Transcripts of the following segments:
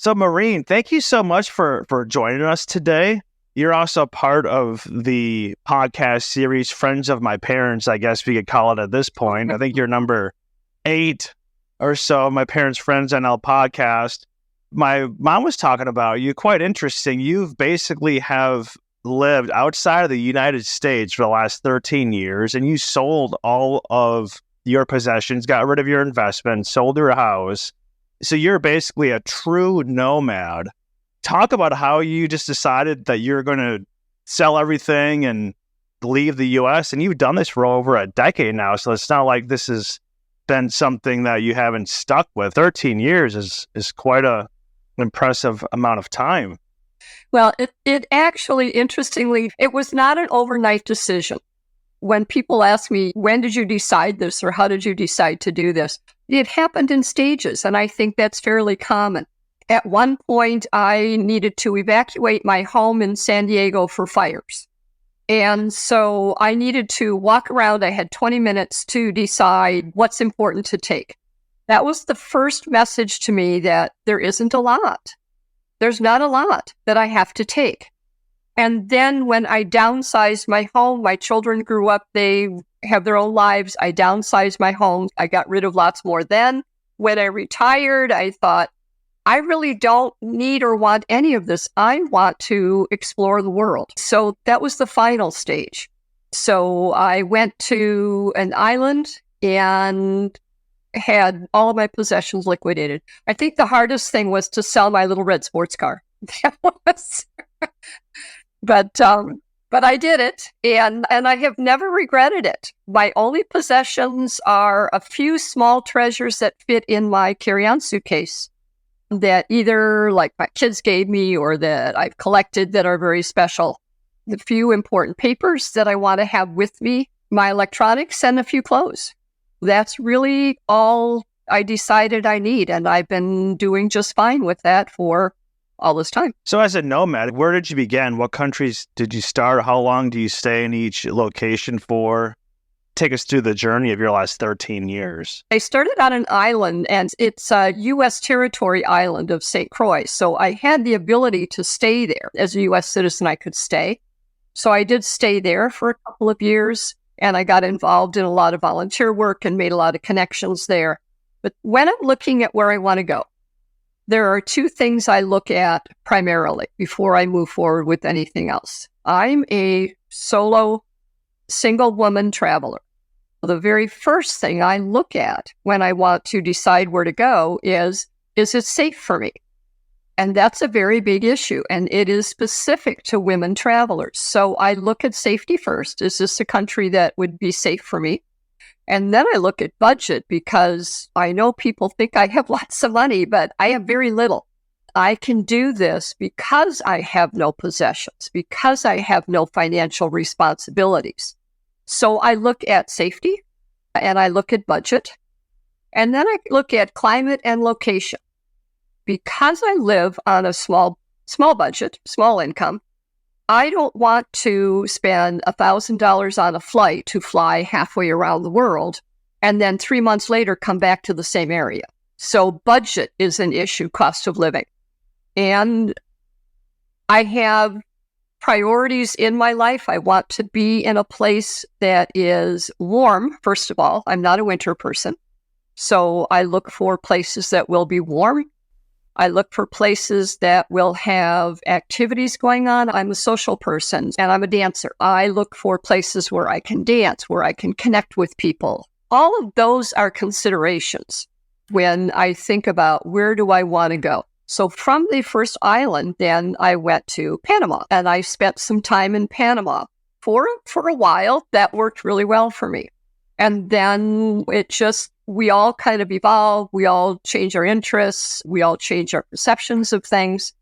So Maureen, thank you so much for joining us today. You're also part of the podcast series Friends of My Parents, I guess we could call it at this point. I think you're number 8 or so, My Parents' Friends NL podcast. My mom was talking about you, quite interesting. You've basically have lived outside of the United States for the last 13 years, and you sold all of your possessions, got rid of your investments, sold your house. So you're basically a true nomad. Talk about how you just decided that you're going to sell everything and leave the U.S. And you've done this for over a decade now. So it's not like this has been something that you haven't stuck with. 13 years is quite an impressive amount of time. Well, it actually, interestingly, it was not an overnight decision. When people ask me, when did you decide this or how did you decide to do this? It happened in stages, and I think that's fairly common. At one point, I needed to evacuate my home in San Diego for fires. And so I needed to walk around. I had 20 minutes to decide what's important to take. That was the first message to me that there isn't a lot. There's not a lot that I have to take. And then when I downsized my home, my children grew up, they have their own lives. I downsized my home. I got rid of lots more then. When I retired, I thought, I really don't need or want any of this. I want to explore the world. So that was the final stage. So I went to an island and had all of my possessions liquidated. I think the hardest thing was to sell my little red sports car. That was... But I did it, and I have never regretted it. My only possessions are a few small treasures that fit in my carry-on suitcase that either like my kids gave me or that I've collected that are very special. The few important papers that I want to have with me, my electronics, and a few clothes. That's really all I decided I need, and I've been doing just fine with that for all this time. So as a nomad, where did you begin? What countries did you start? How long do you stay in each location for? Take us through the journey of your last 13 years. I started on an island, and it's a U.S. territory island of St. Croix. So I had the ability to stay there. As a U.S. citizen, I could stay. So I did stay there for a couple of years, and I got involved in a lot of volunteer work and made a lot of connections there. But when I'm looking at where I want to go, there are 2 things I look at primarily before I move forward with anything else. I'm a solo, single woman traveler. The very first thing I look at when I want to decide where to go is it safe for me? And that's a very big issue, and it is specific to women travelers. So I look at safety first. Is this a country that would be safe for me? And then I look at budget, because I know people think I have lots of money, but I have very little. I can do this because I have no possessions, because I have no financial responsibilities. So I look at safety, and I look at budget, and then I look at climate and location. Because I live on a small budget, small income, I don't want to spend $1,000 on a flight to fly halfway around the world and then 3 months later come back to the same area. So budget is an issue, cost of living. And I have priorities in my life. I want to be in a place that is warm, first of all. I'm not a winter person. So I look for places that will be warm. I look for places that will have activities going on. I'm a social person and I'm a dancer. I look for places where I can dance, where I can connect with people. All of those are considerations when I think about where do I want to go. So from the first island, then I went to Panama, and I spent some time in Panama for a while. That worked really well for me. And then we all kind of evolve. We all change our interests. We all change our perceptions of things.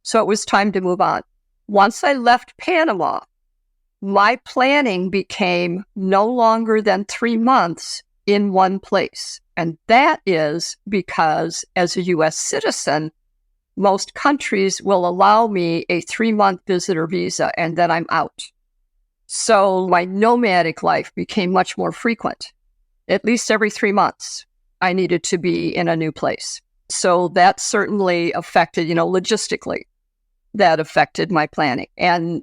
So it was time to move on. Once I left Panama, my planning became no longer than 3 months in one place. And that is because as a U.S. citizen, most countries will allow me a 3-month visitor visa, and then I'm out. So my nomadic life became much more frequent. At least every 3 months, I needed to be in a new place. So that certainly affected, logistically, that affected my planning. And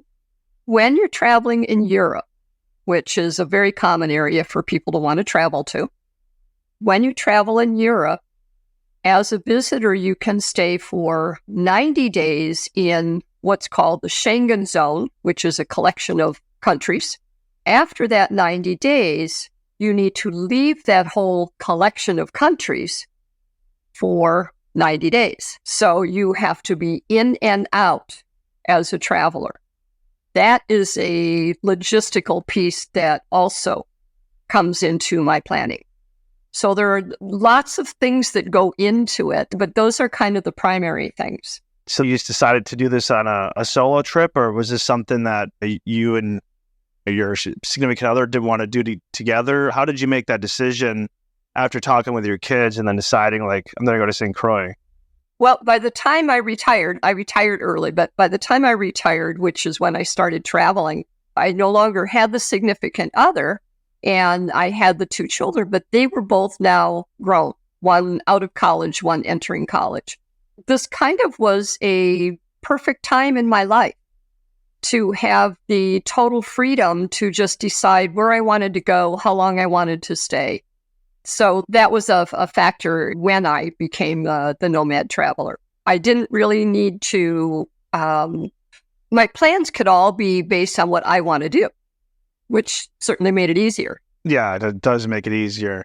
when you're traveling in Europe, which is a very common area for people to want to travel to, when you travel in Europe, as a visitor, you can stay for 90 days in what's called the Schengen zone, which is a collection of countries. After that 90 days, you need to leave that whole collection of countries for 90 days. So you have to be in and out as a traveler. That is a logistical piece that also comes into my planning. So there are lots of things that go into it, but those are kind of the primary things. So you just decided to do this on a solo trip, or was this something that you and your significant other did want to do together? How did you make that decision after talking with your kids and then deciding, like, I'm going to go to St. Croix? Well, by the time I retired early, but by the time I retired, which is when I started traveling, I no longer had the significant other, and I had the two children, but they were both now grown, one out of college, one entering college. This kind of was a perfect time in my life to have the total freedom to just decide where I wanted to go, how long I wanted to stay. So that was a factor when I became the nomad traveler. I didn't really need to, my plans could all be based on what I want to do, which certainly made it easier. Yeah, it does make it easier.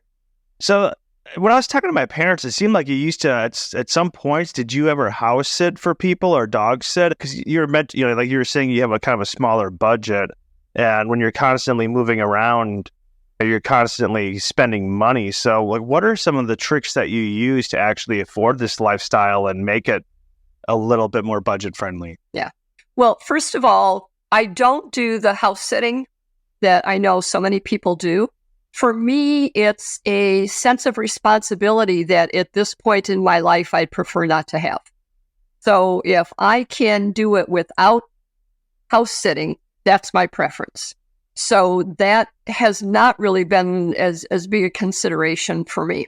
So when I was talking to my parents, it seemed like you used to, at some points, did you ever house sit for people or dog sit? Because you're meant, like you were saying, you have a kind of a smaller budget. And when you're constantly moving around, you're constantly spending money. So like, what are some of the tricks that you use to actually afford this lifestyle and make it a little bit more budget friendly? Yeah. Well, first of all, I don't do the house sitting that I know so many people do. For me, it's a sense of responsibility that at this point in my life, I'd prefer not to have. So if I can do it without house sitting, that's my preference. So that has not really been as big a consideration for me.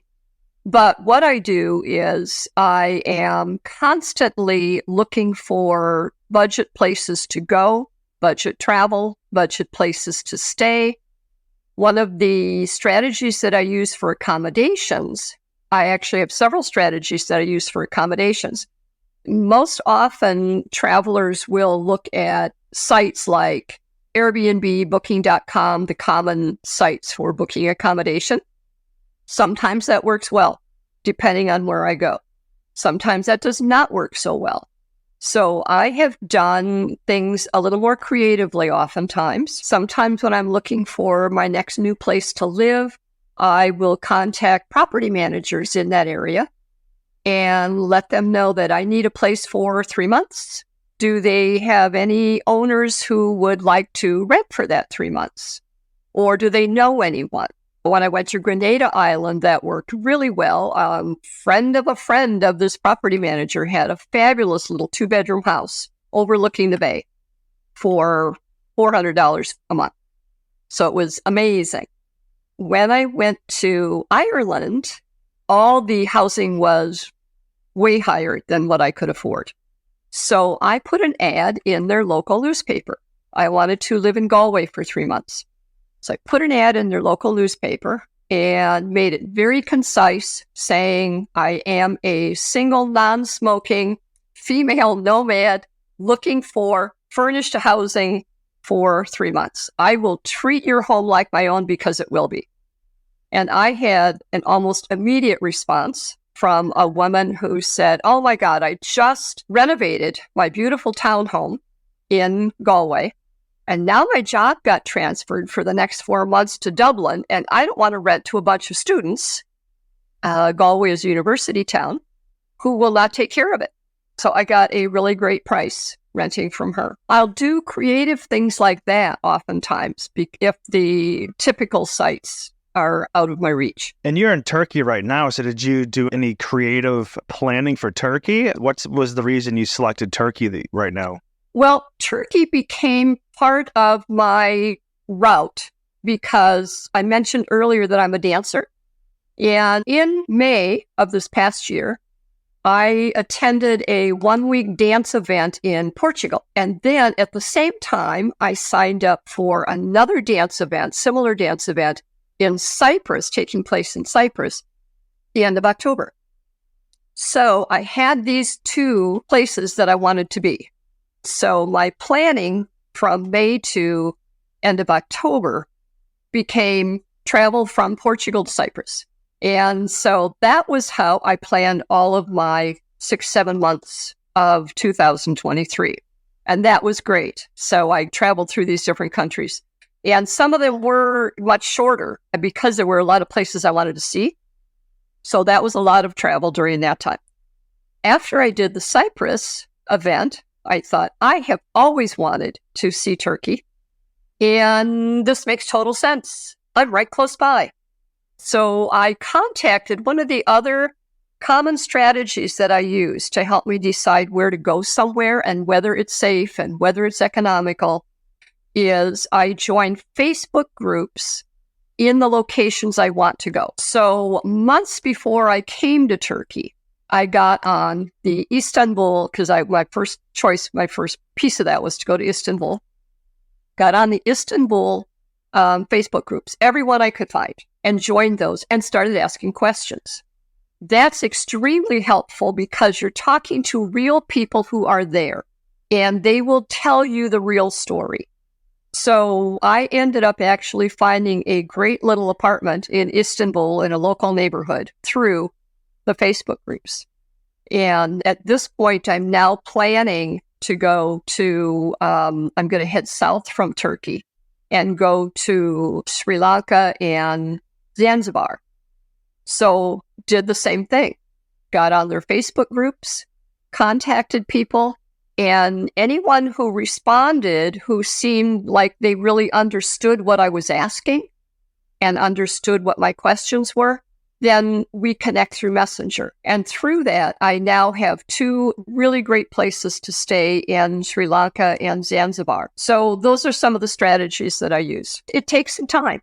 But what I do is I am constantly looking for budget places to go, budget travel, budget places to stay. One of the strategies that I use for accommodations, I actually have several strategies that I use for accommodations. Most often, travelers will look at sites like Airbnb, Booking.com, the common sites for booking accommodation. Sometimes that works well, depending on where I go. Sometimes that does not work so well. So I have done things a little more creatively oftentimes. Sometimes when I'm looking for my next new place to live, I will contact property managers in that area and let them know that I need a place for 3 months. Do they have any owners who would like to rent for that 3 months? Or do they know anyone? When I went to Grenada Island, that worked really well. Friend of this property manager had a fabulous little 2-bedroom house overlooking the bay for $400 a month. So it was amazing. When I went to Ireland, all the housing was way higher than what I could afford. So I put an ad in their local newspaper. I wanted to live in Galway for 3 months. So I put an ad in their local newspaper and made it very concise, saying I am a single, non-smoking female nomad looking for furnished housing for 3 months. I will treat your home like my own because it will be. And I had an almost immediate response from a woman who said, oh my God, I just renovated my beautiful townhome in Galway. And now my job got transferred for the next 4 months to Dublin, and I don't want to rent to a bunch of students. Galway is a university town who will not take care of it. So I got a really great price renting from her. I'll do creative things like that oftentimes if the typical sites are out of my reach. And you're in Turkey right now, so did you do any creative planning for Turkey? What was the reason you selected Turkey right now? Well, Turkey became part of my route because I mentioned earlier that I'm a dancer. And in May of this past year, I attended a 1-week dance event in Portugal. And then at the same time, I signed up for another dance event, similar dance event in Cyprus, taking place in Cyprus, the end of October. So I had these 2 places that I wanted to be. So my planning from May to end of October became travel from Portugal to Cyprus. And so that was how I planned all of my 6-7 months of 2023. And that was great. So I traveled through these different countries. And some of them were much shorter because there were a lot of places I wanted to see. So that was a lot of travel during that time. After I did the Cyprus event, I thought, I have always wanted to see Turkey. And this makes total sense. I'm right close by. So I contacted one of the other common strategies that I use to help me decide where to go somewhere and whether it's safe and whether it's economical is I join Facebook groups in the locations I want to go. So months before I came to Turkey, I got on the Istanbul, because my first piece of that was to go to Istanbul. Got on the Istanbul Facebook groups, everyone I could find, and joined those and started asking questions. That's extremely helpful because you're talking to real people who are there and they will tell you the real story. So I ended up actually finding a great little apartment in Istanbul in a local neighborhood through the Facebook groups. And at this point, I'm now planning to go to, I'm going to head south from Turkey and go to Sri Lanka and Zanzibar. So did the same thing. Got on their Facebook groups, contacted people, and anyone who responded who seemed like they really understood what I was asking and understood what my questions were, then we connect through Messenger. And through that, I now have 2 really great places to stay in Sri Lanka and Zanzibar. So those are some of the strategies that I use. It takes some time.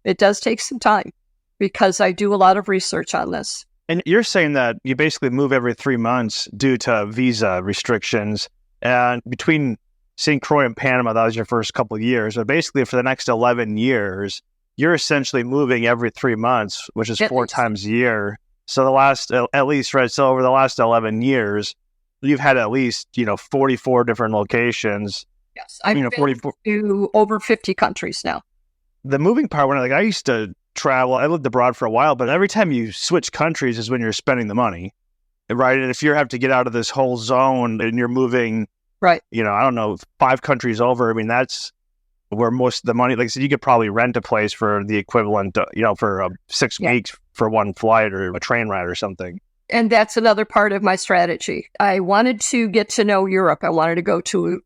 It does take some time because I do a lot of research on this. And you're saying that you basically move every 3 months due to visa restrictions. And between St. Croix and Panama, that was your first couple of years. But basically, for the next 11 years, you're essentially moving every 3 months, which is 4 times a year. So so over the last 11 years, you've had at least, 44 different locations. Yes, I've been to over 50 countries now. The moving part, when I used to travel, I lived abroad for a while, but every time you switch countries is when you're spending the money, right? And if you have to get out of this whole zone and you're moving, right? 5 countries over, I mean, that's where most of the money, like I said, you could probably rent a place for the equivalent, for 6 weeks for one flight or a train ride or something. And that's another part of my strategy. I wanted to get to know Europe. I wanted to go to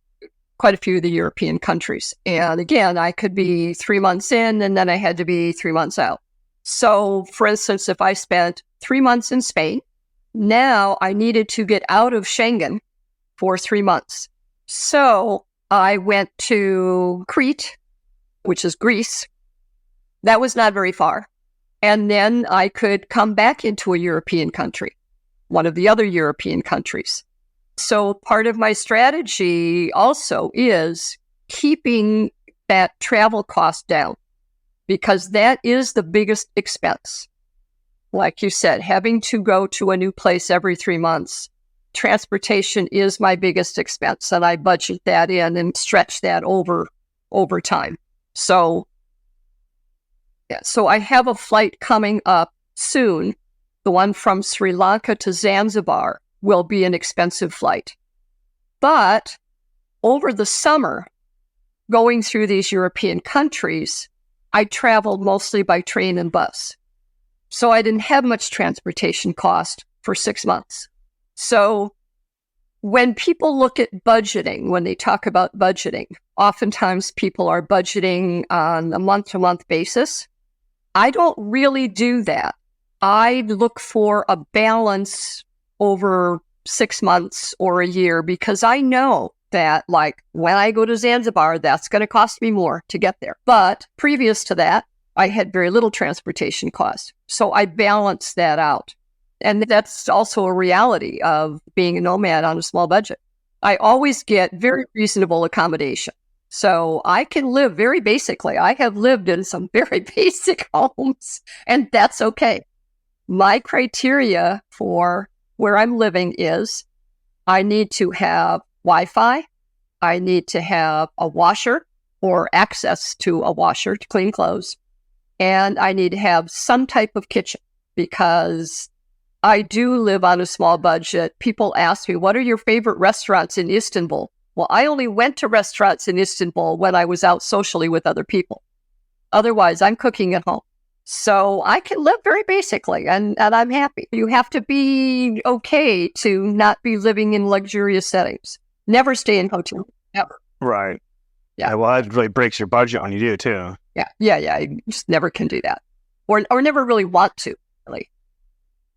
quite a few of the European countries. And again, I could be 3 months in and then I had to be 3 months out. So for instance, if I spent 3 months in Spain, now I needed to get out of Schengen for 3 months. So I went to Crete, which is Greece. That was not very far. And then I could come back into a European country, one of the other European countries. So part of my strategy also is keeping that travel cost down because that is the biggest expense. Like you said, having to go to a new place every 3 months, transportation is my biggest expense, and I budget that in and stretch that over time. So I have a flight coming up soon. The one from Sri Lanka to Zanzibar will be an expensive flight. But over the summer, going through these European countries, I traveled mostly by train and bus. So I didn't have much transportation cost for 6 months. So when people look at budgeting, when they talk about budgeting, oftentimes people are budgeting on a month-to-month basis. I don't really do that. I look for a balance over 6 months or a year because I know that, like, when I go to Zanzibar, that's going to cost me more to get there. But previous to that, I had very little transportation cost. So I balanced that out. And that's also a reality of being a nomad on a small budget. I always get very reasonable accommodation. So I can live very basically. I have lived in some very basic homes, and that's okay. My criteria for where I'm living is I need to have Wi-Fi. I need to have a washer or access to a washer to clean clothes. And I need to have some type of kitchen because I do live on a small budget. People ask me, what are your favorite restaurants in Istanbul? Well, I only went to restaurants in Istanbul when I was out socially with other people. Otherwise, I'm cooking at home. So I can live very basically, and I'm happy. You have to be okay to not be living in luxurious settings. Never stay in hotels, ever. Right. Yeah. Well, that really breaks your budget when you do, too. Yeah. You just never can do that. Or never really want to, really.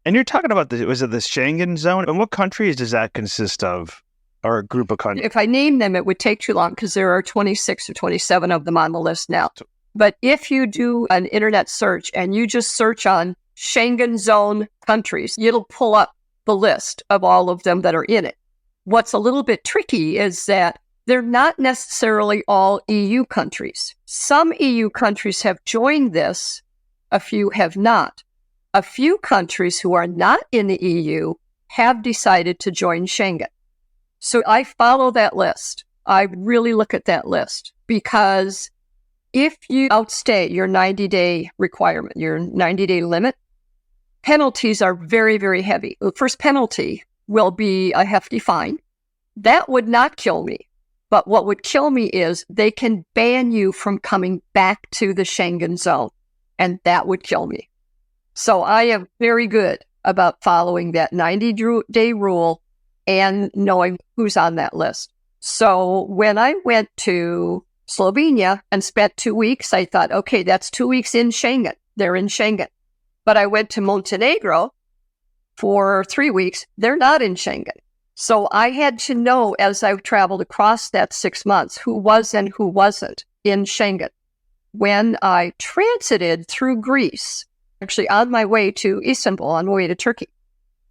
And you're talking about, was it the Schengen zone? And what countries does that consist of? Or a group of countries? If I name them, it would take too long because there are 26 or 27 of them on the list now. But if you do an internet search and you just search on Schengen zone countries, it'll pull up the list of all of them that are in it. What's a little bit tricky is that they're not necessarily all EU countries. Some EU countries have joined this. A few have not. A few countries who are not in the EU have decided to join Schengen. So I follow that list. I really look at that list because if you outstay your 90-day requirement, your 90-day limit, penalties are very, very heavy. The first penalty will be a hefty fine. That would not kill me. But what would kill me is they can ban you from coming back to the Schengen zone, and that would kill me. So I am very good about following that 90-day rule and knowing who's on that list. So when I went to Slovenia and spent 2 weeks, I thought, okay, that's 2 weeks in Schengen. They're in Schengen. But I went to Montenegro for 3 weeks. They're not in Schengen. So I had to know as I traveled across that 6 months who was and who wasn't in Schengen. When I transited through Greece, actually on my way to Istanbul, on my way to Turkey,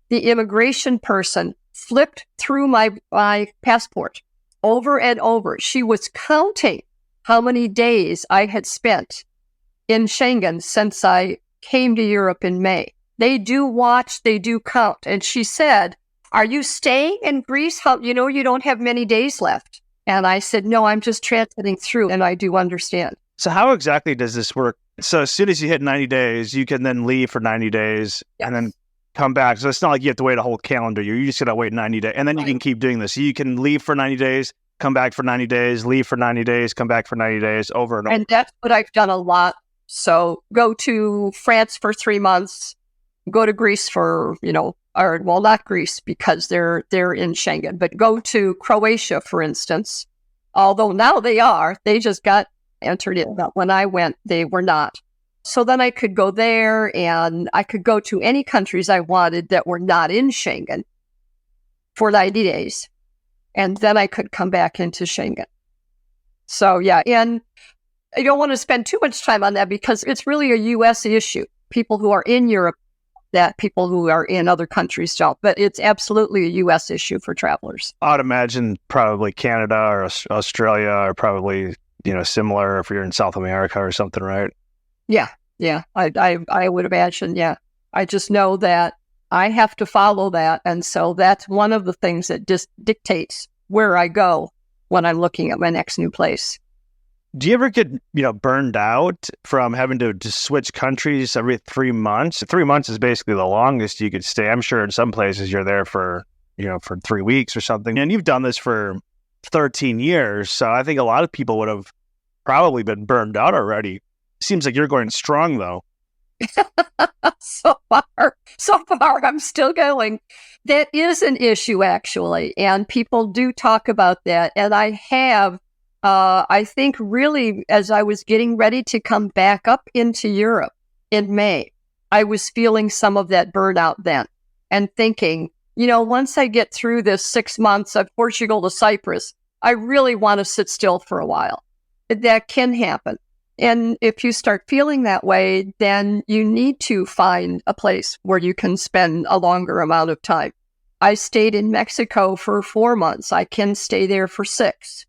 the immigration person flipped through my passport over and over. She was counting how many days I had spent in Schengen since I came to Europe in May. They do watch, they do count. And she said, are you staying in Greece? You know, you don't have many days left. And I said, no, I'm just transiting through, and I do understand. So how exactly does this work? So as soon as you hit 90 days, you can then leave for 90 days and then come back. So it's not like you have to wait a whole calendar year. You just got to wait 90 days. And then you can keep doing this. So you can leave for 90 days, come back for 90 days, leave for 90 days, come back for 90 days, over and over. And that's what I've done a lot. So go to France for 3 months, go to Greece for, not Greece because they're in Schengen, but go to Croatia, for instance. Although now they just got entered in. But when I went, they were not. So then I could go there and I could go to any countries I wanted that were not in Schengen for 90 days. And then I could come back into Schengen. So yeah, and I don't want to spend too much time on that because it's really a U.S. issue. People who are in Europe, that people who are in other countries don't. But it's absolutely a U.S. issue for travelers. I'd imagine probably Canada or Australia are probably, similar if you're in South America or something, right? Yeah. I would imagine, yeah. I just know that I have to follow that. And so that's one of the things that dictates where I go when I'm looking at my next new place. Do you ever get, burned out from having to just switch countries every 3 months? 3 months is basically the longest you could stay. I'm sure in some places you're there for 3 weeks or something. And you've done this for 13 years. So I think a lot of people would have probably been burned out already. Seems like you're going strong, though. So far, I'm still going. That is an issue, actually. And people do talk about that. And I have, I think really, as I was getting ready to come back up into Europe in May, I was feeling some of that burnout then and thinking, once I get through this 6 months of Portugal to Cyprus, I really want to sit still for a while. That can happen. And if you start feeling that way, then you need to find a place where you can spend a longer amount of time. I stayed in Mexico for 4 months. I can stay there for 6.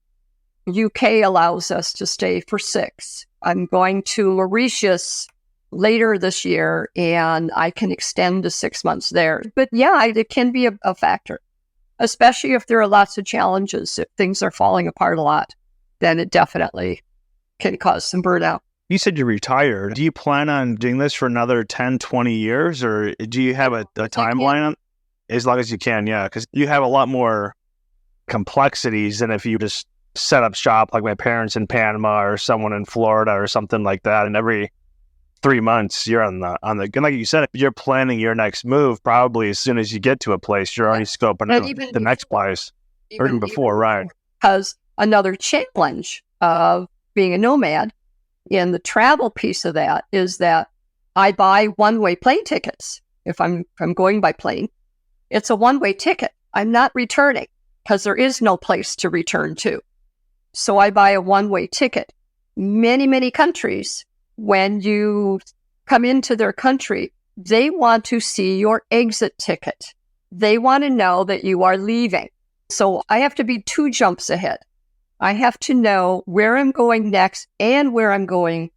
UK allows us to stay for 6. I'm going to Mauritius later this year, and I can extend to 6 months there. But yeah, it can be a factor, especially if there are lots of challenges. If things are falling apart a lot, then it definitely can cause some burnout. You said you're retired. Do you plan on doing this for another 10, 20 years, or do you have a timeline on as long as you can? Yeah, because you have a lot more complexities than if you just set up shop like my parents in Panama or someone in Florida or something like that. And every 3 months you're on the like you said, you're planning your next move probably as soon as you get to a place. You're already scoping out the next place, or even before, right? Because another challenge of being a nomad in the travel piece of that is that I buy one-way plane tickets. If I'm going by plane, it's a one-way ticket. I'm not returning because there is no place to return to. So I buy a one-way ticket. Many countries, when you come into their country, they want to see your exit ticket. They want to know that you are leaving. So I have to be 2 jumps ahead. I have to know where I'm going next and where I'm going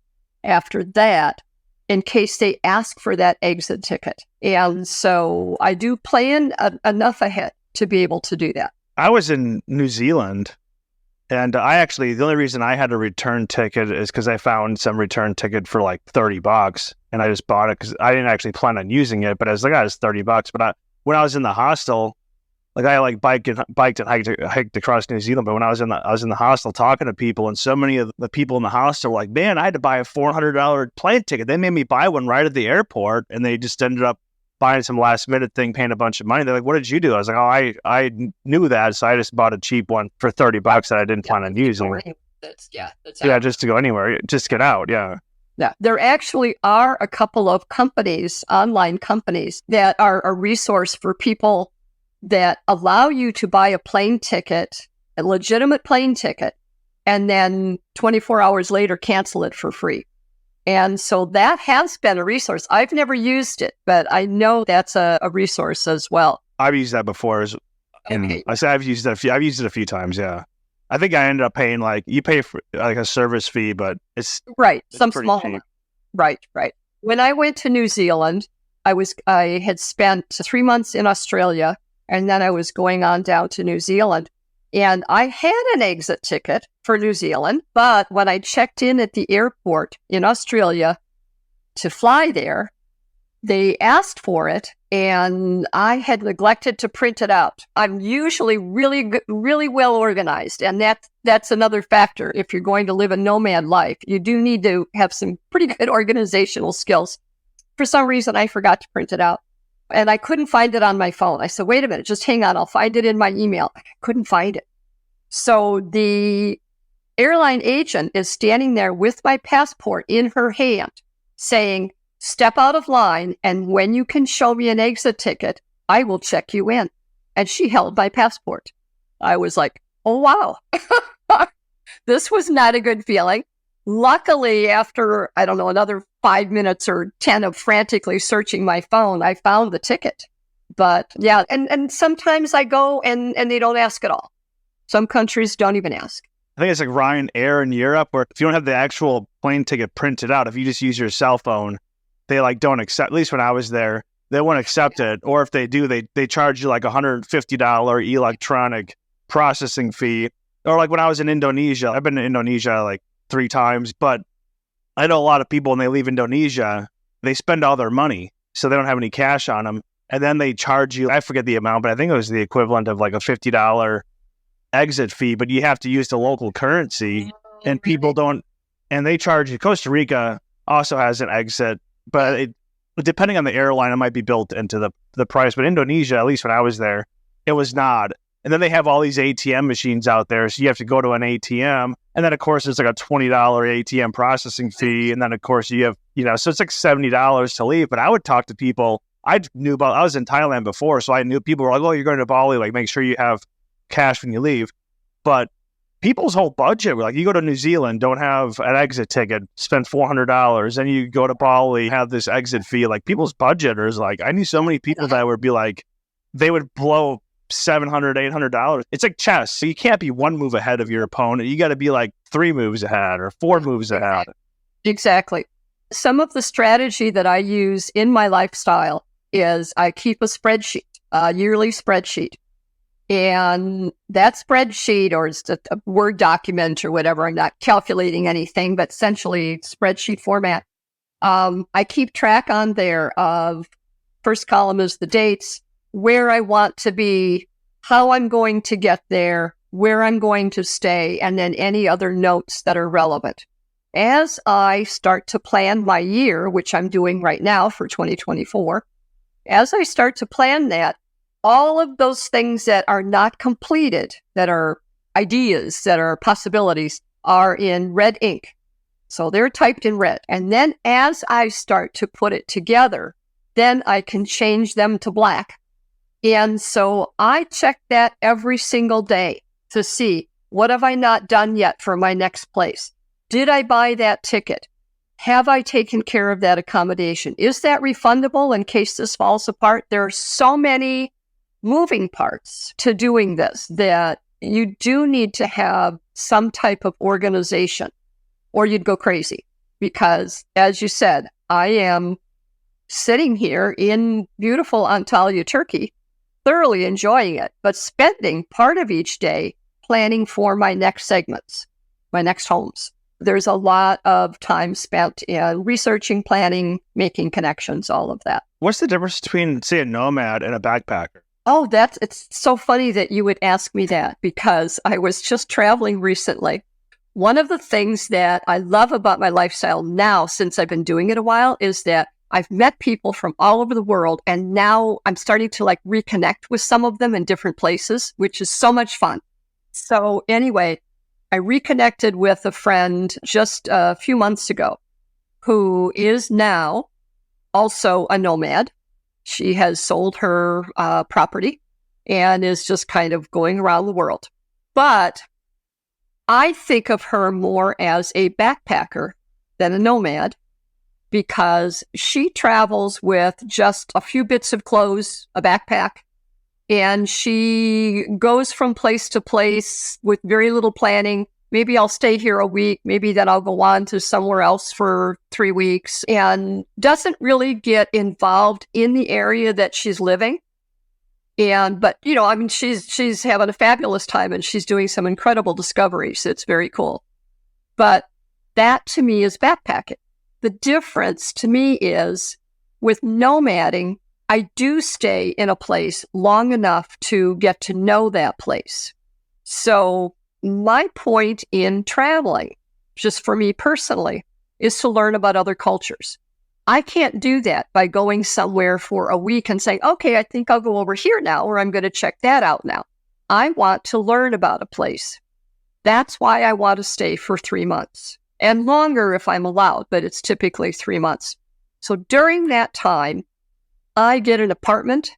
after that in case they ask for that exit ticket. And so I do plan enough ahead to be able to do that. I was in New Zealand, and the only reason I had a return ticket is because I found some return ticket for like $30, and I just bought it because I didn't actually plan on using it, but I was like, it's $30. But when I was in the hostel, like I biked and hiked across New Zealand. But when I was in the hostel talking to people, and so many of the people in the hostel were like, man, I had to buy a $400 plane ticket. They made me buy one right at the airport, and they just ended up buying some last minute thing, paying a bunch of money. They're like, what did you do? I was like, I knew that, so I just bought a cheap one for $30 that I didn't plan on using. That's just to go anywhere, just get out. Yeah. Yeah, there actually are a couple of companies, online companies, that are a resource for people that allow you to buy a plane ticket, a legitimate plane ticket, and then 24 hours later cancel it for free. And so that has been a resource. I've never used it, but I know that's a resource as well. I've used that before. Okay. I say I've used it a few times. Yeah, I think I ended up paying you pay for like a service fee, but it's right, it's some small amount. Right. When I went to New Zealand, I had spent 3 months in Australia, and then I was going on down to New Zealand. And I had an exit ticket for New Zealand, but when I checked in at the airport in Australia to fly there, they asked for it, and I had neglected to print it out. I'm usually really well organized, and that's another factor. If you're going to live a nomad life, you do need to have some pretty good organizational skills. For some reason, I forgot to print it out. And I couldn't find it on my phone. I said, wait a minute, just hang on. I'll find it in my email. I couldn't find it. So the airline agent is standing there with my passport in her hand saying, step out of line, and when you can show me an exit ticket, I will check you in. And she held my passport. I was like, oh, wow. This was not a good feeling. Luckily, after, I don't know, another 5 minutes or 10 of frantically searching my phone, I found the ticket. But yeah, and sometimes I go and they don't ask at all. Some countries don't even ask. I think it's like Ryanair in Europe, where if you don't have the actual plane ticket printed out, if you just use your cell phone, they don't accept, at least when I was there, they won't accept it. Or if they do, they charge you like $150 electronic processing fee. Or like when I was in Indonesia, I've been to Indonesia like 3 times, but I know a lot of people when they leave Indonesia, they spend all their money, so they don't have any cash on them. And then they charge you, I forget the amount, but I think it was the equivalent of like a $50 exit fee, but you have to use the local currency, and people don't, and they charge you. Costa Rica also has an exit, but depending on the airline, it might be built into the price. But Indonesia, at least when I was there, it was not. And then they have all these ATM machines out there, so you have to go to an ATM. And then, of course, there's like a $20 ATM processing fee. And then, of course, you have, so it's like $70 to leave. But I would talk to people. I was in Thailand before, so I knew people were like, oh, you're going to Bali, like make sure you have cash when you leave. But people's whole budget, like you go to New Zealand, don't have an exit ticket, spend $400, and you go to Bali, have this exit fee. Like people's budget is like, I knew so many people that would be like, they would blow $700, $800. It's like chess. So you can't be one move ahead of your opponent. You got to be like 3 moves ahead or 4 moves ahead. Exactly. Some of the strategy that I use in my lifestyle is I keep a spreadsheet, a yearly spreadsheet. And that spreadsheet, or it's a Word document or whatever, I'm not calculating anything, but essentially spreadsheet format. I keep track on there of, first column is the dates, where I want to be, how I'm going to get there, where I'm going to stay, and then any other notes that are relevant. As I start to plan my year, which I'm doing right now for 2024, as I start to plan that, all of those things that are not completed, that are ideas, that are possibilities, are in red ink. So they're typed in red. And then as I start to put it together, then I can change them to black. And so I check that every single day to see, what have I not done yet for my next place? Did I buy that ticket? Have I taken care of that accommodation? Is that refundable in case this falls apart? There are so many moving parts to doing this that you do need to have some type of organization, or you'd go crazy. Because, as you said, I am sitting here in beautiful Antalya, Turkey, thoroughly enjoying it, but spending part of each day planning for my next segments, my next homes. There's a lot of time spent in researching, planning, making connections, all of that. What's the difference between, say, a nomad and a backpacker? Oh, it's so funny that you would ask me that, because I was just traveling recently. One of the things that I love about my lifestyle now, since I've been doing it a while, is that I've met people from all over the world, and now I'm starting to like reconnect with some of them in different places, which is so much fun. So anyway, I reconnected with a friend just a few months ago who is now also a nomad. She has sold her property and is just kind of going around the world. But I think of her more as a backpacker than a nomad, because she travels with just a few bits of clothes, a backpack, and she goes from place to place with very little planning. Maybe I'll stay here a week. Maybe then I'll go on to somewhere else for 3 weeks, and doesn't really get involved in the area that she's living. But she's having a fabulous time, and she's doing some incredible discoveries. It's very cool. But that to me is backpacking. The difference to me is, with nomading, I do stay in a place long enough to get to know that place. So my point in traveling, just for me personally, is to learn about other cultures. I can't do that by going somewhere for a week and saying, okay, I think I'll go over here now, or I'm going to check that out now. I want to learn about a place. That's why I want to stay for 3 months, and longer if I'm allowed, but it's typically 3 months. So during that time, I get an apartment.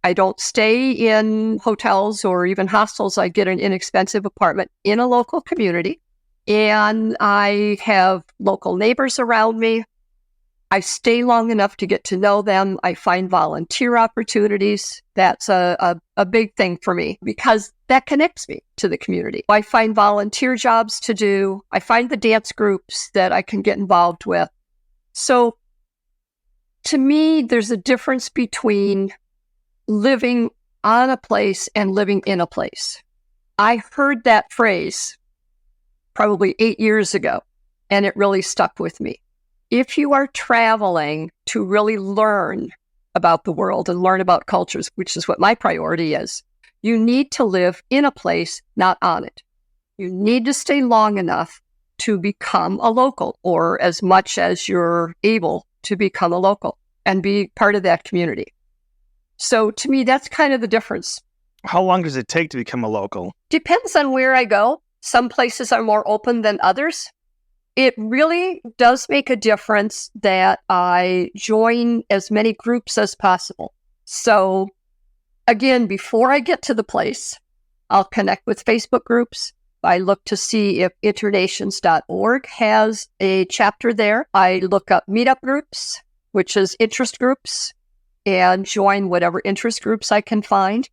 I don't stay in hotels or even hostels. I get an inexpensive apartment in a local community, and I have local neighbors around me. I stay long enough to get to know them. I find volunteer opportunities. That's a big thing for me, because that connects me to the community. I find volunteer jobs to do. I find the dance groups that I can get involved with. So to me, there's a difference between living on a place and living in a place. I heard that phrase probably 8 years ago, and it really stuck with me. If you are traveling to really learn about the world and learn about cultures, which is what my priority is, you need to live in a place, not on it. You need to stay long enough to become a local, or as much as you're able to become a local and be part of that community. So to me, that's kind of the difference. How long does it take to become a local? Depends on where I go. Some places are more open than others. It really does make a difference that I join as many groups as possible. So again, before I get to the place, I'll connect with Facebook groups. I look to see if internations.org has a chapter there. I look up meetup groups, which is interest groups, and join whatever interest groups I can find.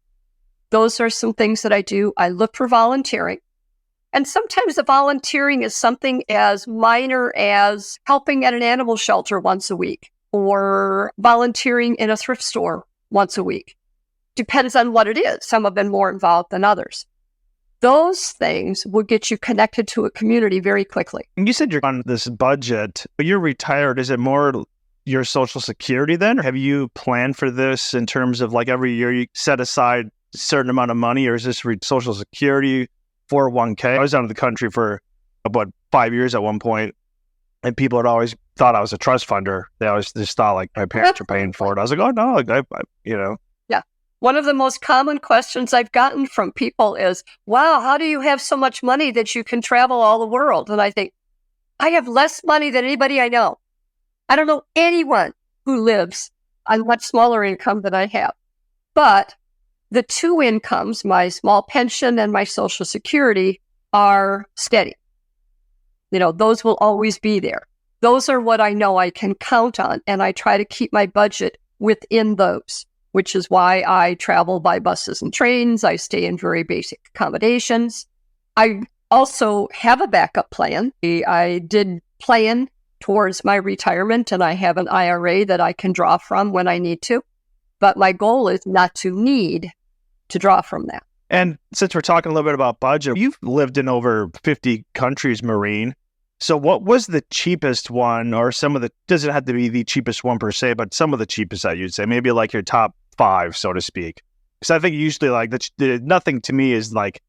Those are some things that I do. I look for volunteering. And sometimes the volunteering is something as minor as helping at an animal shelter once a week or volunteering in a thrift store once a week. Depends on what it is. Some have been more involved than others. Those things will get you connected to a community very quickly. You said you're on this budget, but you're retired. Is it more your Social Security then? Or have you planned for this in terms of like every year you set aside a certain amount of money, or is this Social Security, 401k? I was out of the country for about 5 years at one point, and people had always thought I was a trust funder. They always just thought like my parents were paying for it. I was like, oh no, like, Yeah. One of the most common questions I've gotten from people is, wow, how do you have so much money that you can travel all the world? And I think, I have less money than anybody I know. I don't know anyone who lives on much smaller income than I have. But the two incomes, my small pension and my Social Security, are steady. Those will always be there. Those are what I know I can count on, and I try to keep my budget within those, which is why I travel by buses and trains. I stay in very basic accommodations. I also have a backup plan. I did plan towards my retirement, and I have an IRA that I can draw from when I need to. But my goal is not to need to draw from that. And since we're talking a little bit about budget, you've lived in over 50 countries, Maureen. So what was the cheapest one, or some of the, doesn't have to be the cheapest one per se, but some of the cheapest that you'd say, maybe like your top 5, so to speak? Because I think usually like nothing to me is like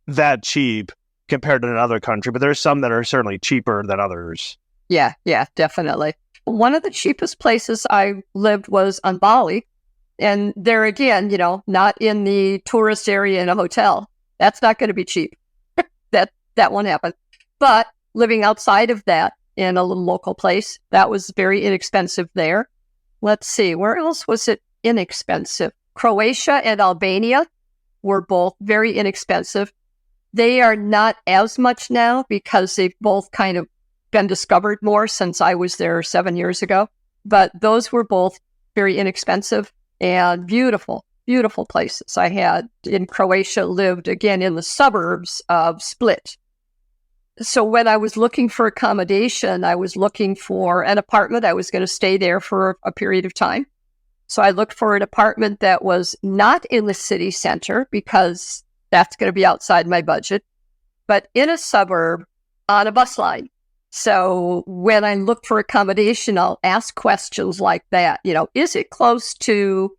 that cheap compared to another country, but there's some that are certainly cheaper than others. Yeah, definitely. One of the cheapest places I lived was on Bali. And there again, not in the tourist area in a hotel. That's not going to be cheap. That won't happen. But living outside of that in a little local place, that was very inexpensive there. Let's see, where else was it inexpensive? Croatia and Albania were both very inexpensive. They are not as much now because they've both kind of been discovered more since I was there 7 years ago. But those were both very inexpensive and beautiful, beautiful places. I had in Croatia lived again in the suburbs of Split. So when I was looking for accommodation, I was looking for an apartment. I was going to stay there for a period of time. So I looked for an apartment that was not in the city center because that's going to be outside my budget, but in a suburb on a bus line. So when I look for accommodation, I'll ask questions like that. Is it close to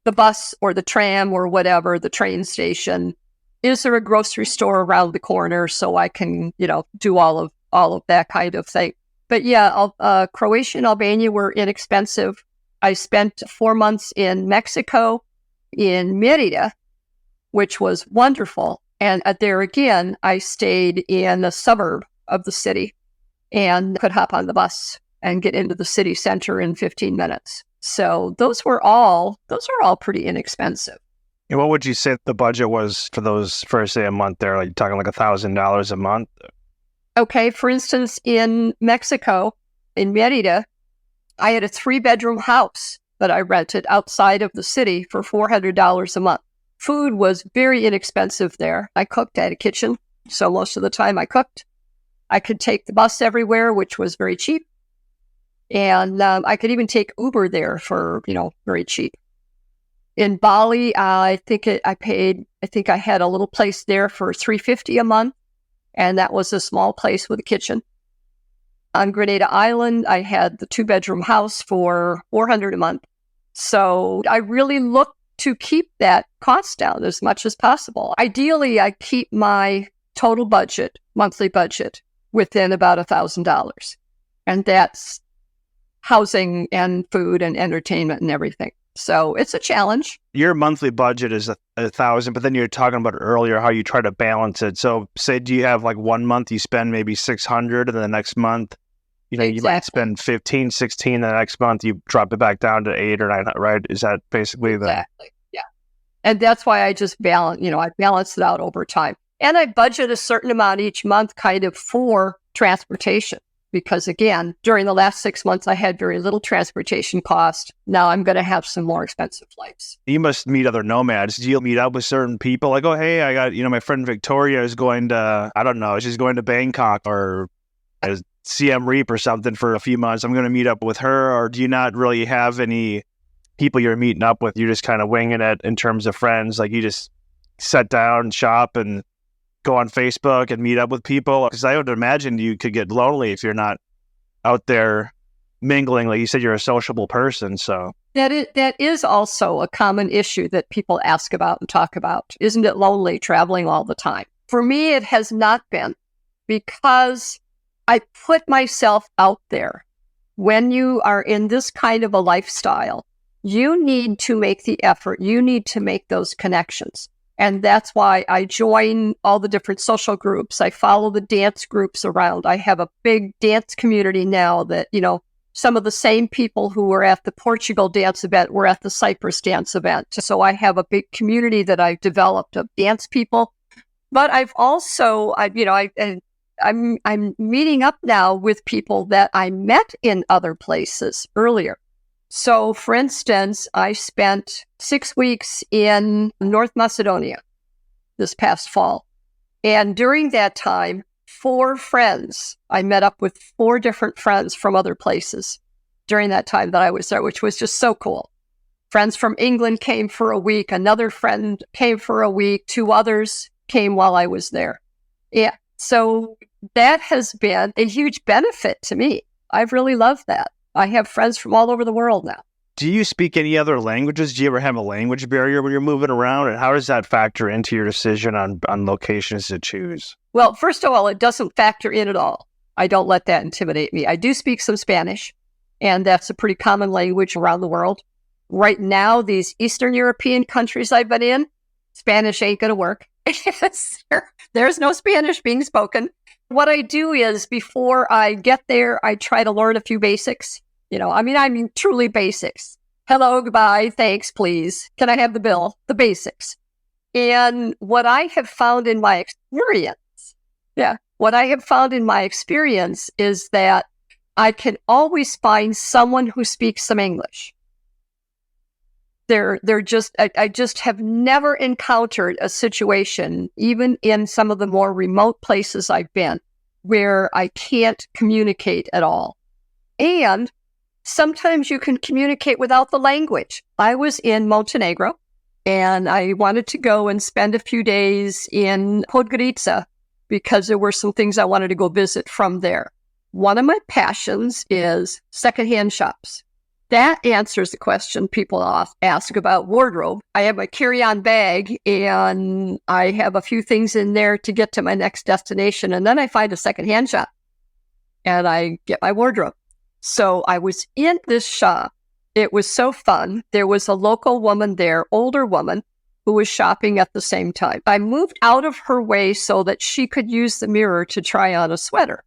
the bus or the tram or whatever, the train station? Is there a grocery store around the corner so I can, do all of that kind of thing? But yeah, Croatia and Albania were inexpensive. I spent 4 months in Mexico, in Merida, which was wonderful. And there again, I stayed in a suburb of the city and could hop on the bus and get into the city center in 15 minutes. So those are all pretty inexpensive. And what would you say the budget was for those for, say, a month there? Like, you're talking like $1,000 a month? Okay, for instance, in Mexico, in Merida, I had a 3-bedroom house that I rented outside of the city for $400 a month. Food was very inexpensive there. I cooked, I had a kitchen, so most of the time I cooked. I could take the bus everywhere, which was very cheap. And I could even take Uber there for, very cheap. In Bali, I think I had a little place there for $350 a month. And that was a small place with a kitchen. On Grenada Island, I had the 2-bedroom house for $400 a month. So I really look to keep that cost down as much as possible. Ideally, I keep my total budget, monthly budget, within about $1,000. And that's housing and food and entertainment and everything. So it's a challenge. Your monthly budget is $1,000, but then you're talking about earlier how you try to balance it. So say, do you have like 1 month you spend maybe $600, and then the next month, Exactly. You might spend 15, 16, the next month you drop it back down to 8 or 9, right? Is that basically Exactly. Yeah. And that's why I just balance, I balance it out over time. And I budget a certain amount each month kind of for transportation. Because again, during the last 6 months, I had very little transportation cost. Now I'm going to have some more expensive flights. You must meet other nomads. Do you meet up with certain people? Like, oh, hey, I got, my friend Victoria is going to, I don't know, she's going to Bangkok or Siem Reap or something for a few months. I'm going to meet up with her. Or do you not really have any people you're meeting up with? You're just kind of winging it in terms of friends. Like you just sit down, shop, and go on Facebook and meet up with people? Because I would imagine you could get lonely if you're not out there mingling. Like you said, you're a sociable person. So that is also a common issue that people ask about and talk about. Isn't it lonely traveling all the time? For me, it has not been, because I put myself out there. When you are in this kind of a lifestyle, you need to make the effort. You need to make those connections. And that's why I join all the different social groups. I follow the dance groups around. I have a big dance community now that, some of the same people who were at the Portugal dance event were at the Cyprus dance event. So I have a big community that I've developed of dance people. But I've also, I'm meeting up now with people that I met in other places earlier. So, for instance, I spent 6 weeks in North Macedonia this past fall. And during that time, 4 friends, I met up with 4 different friends from other places during that time that I was there, which was just so cool. Friends from England came for a week. Another friend came for a week. 2 others came while I was there. Yeah. So that has been a huge benefit to me. I've really loved that. I have friends from all over the world now. Do you speak any other languages? Do you ever have a language barrier when you're moving around? And how does that factor into your decision on locations to choose? Well, first of all, it doesn't factor in at all. I don't let that intimidate me. I do speak some Spanish, and that's a pretty common language around the world. Right now, these Eastern European countries I've been in, Spanish ain't going to work. There's no Spanish being spoken. What I do is before I get there, I try to learn a few basics. I mean truly basics. Hello, goodbye, thanks, please. Can I have the bill? The basics. And what I have found in my experience, is that I can always find someone who speaks some English. I just have never encountered a situation, even in some of the more remote places I've been, where I can't communicate at all. And sometimes you can communicate without the language. I was in Montenegro, and I wanted to go and spend a few days in Podgorica because there were some things I wanted to go visit from there. One of my passions is secondhand shops. That answers the question people ask about wardrobe. I have my carry-on bag, and I have a few things in there to get to my next destination, and then I find a secondhand shop, and I get my wardrobe. So I was in this shop. It was so fun. There was a local woman there, older woman, who was shopping at the same time. I moved out of her way so that she could use the mirror to try on a sweater.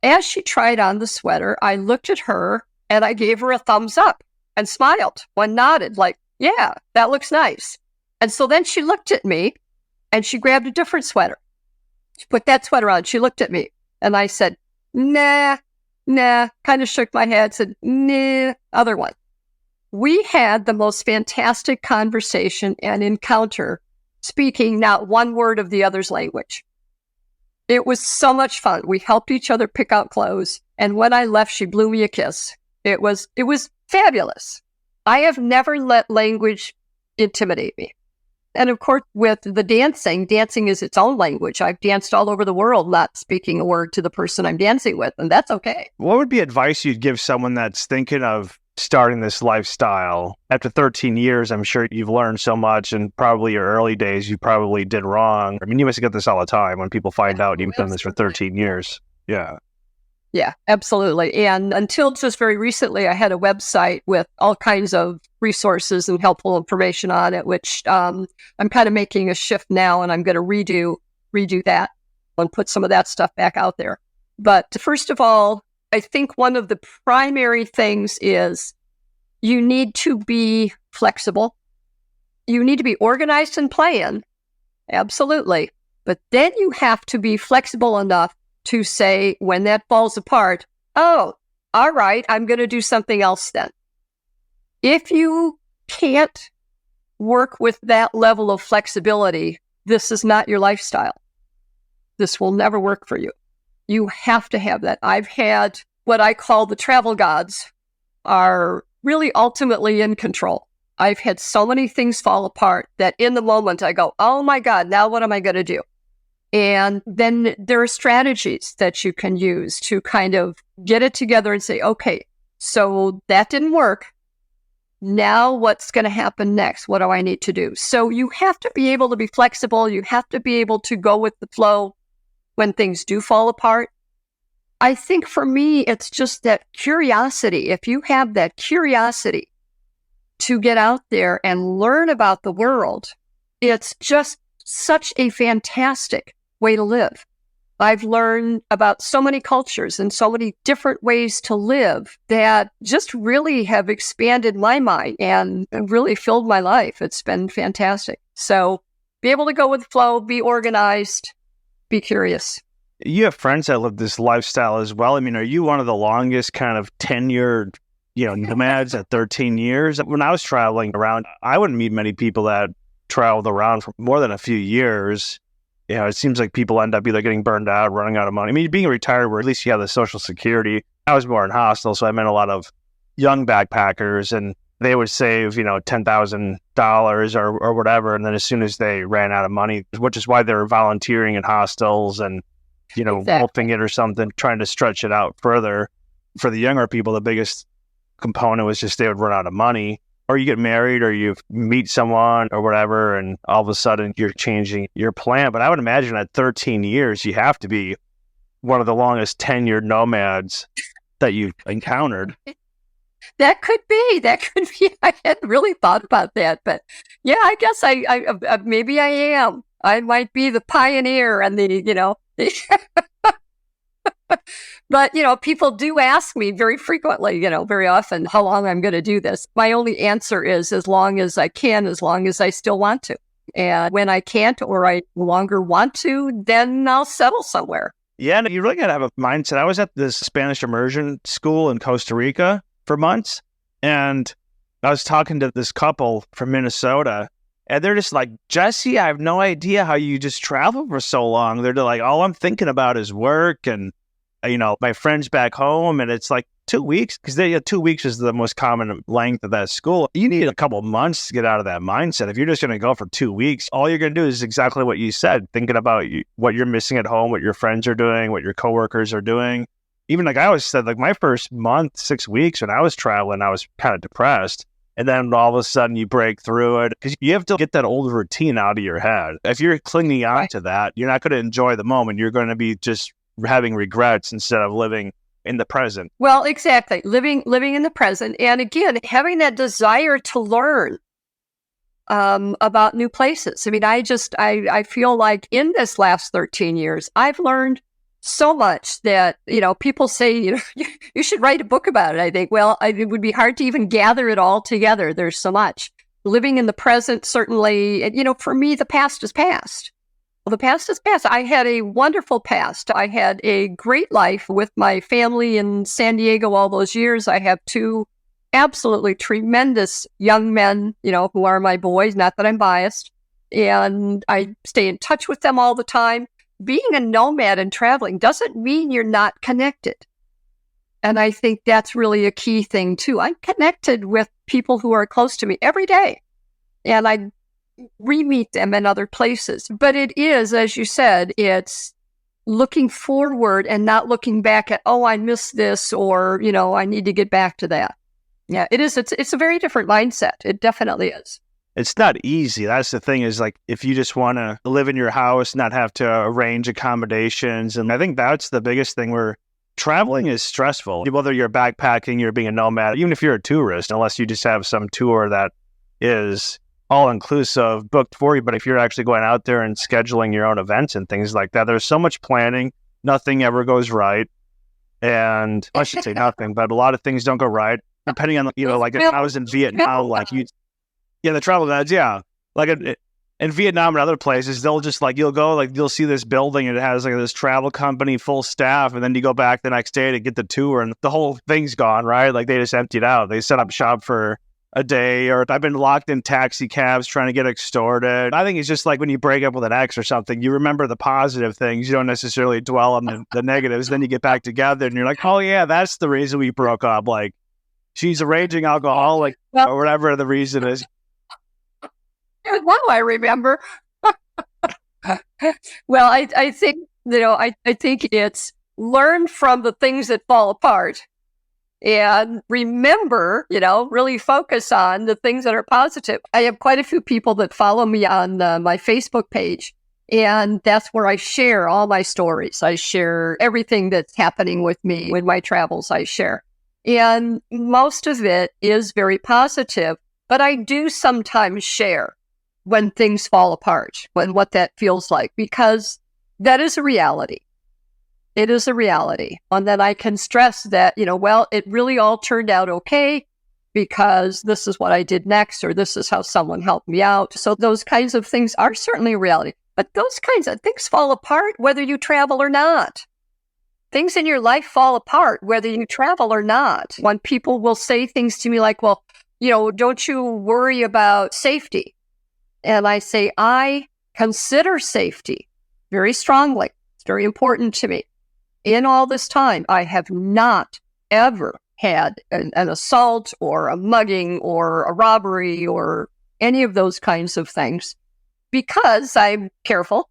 As she tried on the sweater, I looked at her, and I gave her a thumbs up and smiled and nodded like, yeah, that looks nice. And so then she looked at me, and she grabbed a different sweater. She put that sweater on. She looked at me, and I said, nah, kind of shook my head, said, nah, other one. We had the most fantastic conversation and encounter, speaking not one word of the other's language. It was so much fun. We helped each other pick out clothes. And when I left, she blew me a kiss. It was fabulous. I have never let language intimidate me. And of course, with the dancing is its own language. I've danced all over the world, not speaking a word to the person I'm dancing with, and that's okay. What would be advice you'd give someone that's thinking of starting this lifestyle? After 13 years, I'm sure you've learned so much, and probably your early days, you probably did wrong. I mean, you must get this all the time when people find out you've done this for 13 years. Yeah. Yeah, absolutely. And until just very recently, I had a website with all kinds of resources and helpful information on it, which I'm kind of making a shift now, and I'm going to redo that and put some of that stuff back out there. But first of all, I think one of the primary things is you need to be flexible. You need to be organized and planned. Absolutely. But then you have to be flexible enough to say, when that falls apart, oh, all right, I'm going to do something else then. If you can't work with that level of flexibility, this is not your lifestyle. This will never work for you. You have to have that. I've had what I call the travel gods are really ultimately in control. I've had so many things fall apart that in the moment I go, oh my God, now what am I going to do? And then there are strategies that you can use to kind of get it together and say, okay, so that didn't work. Now what's going to happen next? What do I need to do? So you have to be able to be flexible. You have to be able to go with the flow when things do fall apart. I think for me, it's just that curiosity. If you have that curiosity to get out there and learn about the world, it's just such a fantastic way to live. I've learned about so many cultures and so many different ways to live that just really have expanded my mind and really filled my life. It's been fantastic. So be able to go with the flow, be organized, be curious. You have friends that live this lifestyle as well. I mean, are you one of the longest kind of tenured, nomads at 13 years? When I was traveling around, I wouldn't meet many people that traveled around for more than a few years. It seems like people end up either getting burned out, running out of money. I mean, being retired, where at least you have the Social Security. I was more in hostels, so I met a lot of young backpackers, and they would save, $10,000 or whatever, and then as soon as they ran out of money, which is why they're volunteering in hostels and Exactly. helping it or something, trying to stretch it out further. For the younger people, the biggest component was just they would run out of money. Or you get married or you meet someone or whatever, and all of a sudden you're changing your plan. But I would imagine at 13 years, you have to be one of the longest tenured nomads that you've encountered. That could be. I hadn't really thought about that, but yeah, I guess I maybe I am. I might be the pioneer and But, people do ask me very frequently, very often, how long I'm going to do this. My only answer is as long as I can, as long as I still want to. And when I can't or I no longer want to, then I'll settle somewhere. Yeah, and you really got to have a mindset. I was at this Spanish immersion school in Costa Rica for months, and I was talking to this couple from Minnesota, and they're just like, Jesse, I have no idea how you just travel for so long. They're like, all I'm thinking about is work and my friends back home, and it's like 2 weeks, because 2 weeks is the most common length of that school. You need a couple months to get out of that mindset. If you're just going to go for 2 weeks, all you're going to do is exactly what you said, thinking about what you're missing at home, what your friends are doing, what your coworkers are doing. Even like I always said, like my first month, 6 weeks when I was traveling, I was kind of depressed. And then all of a sudden you break through it, because you have to get that old routine out of your head. If you're clinging on to that, you're not going to enjoy the moment. You're going to be just having regrets instead of living in the present. Well, exactly. Living in the present. And again, having that desire to learn about new places. I mean, I feel like in this last 13 years, I've learned so much that, people say, you should write a book about it. I think, well, it would be hard to even gather it all together. There's so much. Living in the present, certainly, for me, the past is past. Well, the past is past. I had a wonderful past. I had a great life with my family in San Diego all those years. I have 2 absolutely tremendous young men, who are my boys, not that I'm biased. And I stay in touch with them all the time. Being a nomad and traveling doesn't mean you're not connected. And I think that's really a key thing too. I'm connected with people who are close to me every day. And I re-meet them in other places. But it is, as you said, it's looking forward and not looking back at, I missed this, or, I need to get back to that. Yeah, it is. It's a very different mindset. It definitely is. It's not easy. That's the thing, is like, if you just want to live in your house, not have to arrange accommodations. And I think that's the biggest thing, where traveling is stressful. Whether you're backpacking, you're being a nomad, even if you're a tourist, unless you just have some tour that is all-inclusive, booked for you. But if you're actually going out there and scheduling your own events and things like that, there's so much planning. Nothing ever goes right. And I should say nothing, but a lot of things don't go right. Depending on, like if I was in Vietnam, the travel guides, yeah. Like in Vietnam and other places, they'll just like, you'll go, like, you'll see this building and it has like this travel company full staff. And then you go back the next day to get the tour and the whole thing's gone, right? Like they just emptied out. They set up shop for a day, or I've been locked in taxi cabs trying to get extorted. I think it's just like when you break up with an ex or something, you remember the positive things. You don't necessarily dwell on the negatives. Then you get back together and you're like, oh yeah, that's the reason we broke up. Like she's a raging alcoholic or whatever the reason is. Now I remember. Well, I think, I think it's learn from the things that fall apart and remember, really focus on the things that are positive. I have quite a few people that follow me on my Facebook page, and that's where I share all my stories. I share everything that's happening with me with my travels. I share. And most of it is very positive, but I do sometimes share when things fall apart, when what that feels like, because that is a reality. It is a reality. And then I can stress that, it really all turned out okay because this is what I did next, or this is how someone helped me out. So those kinds of things are certainly a reality. But those kinds of things fall apart whether you travel or not. Things in your life fall apart whether you travel or not. When people will say things to me like, well, don't you worry about safety? And I say, I consider safety very strongly. It's very important to me. In all this time, I have not ever had an assault or a mugging or a robbery or any of those kinds of things because I'm careful.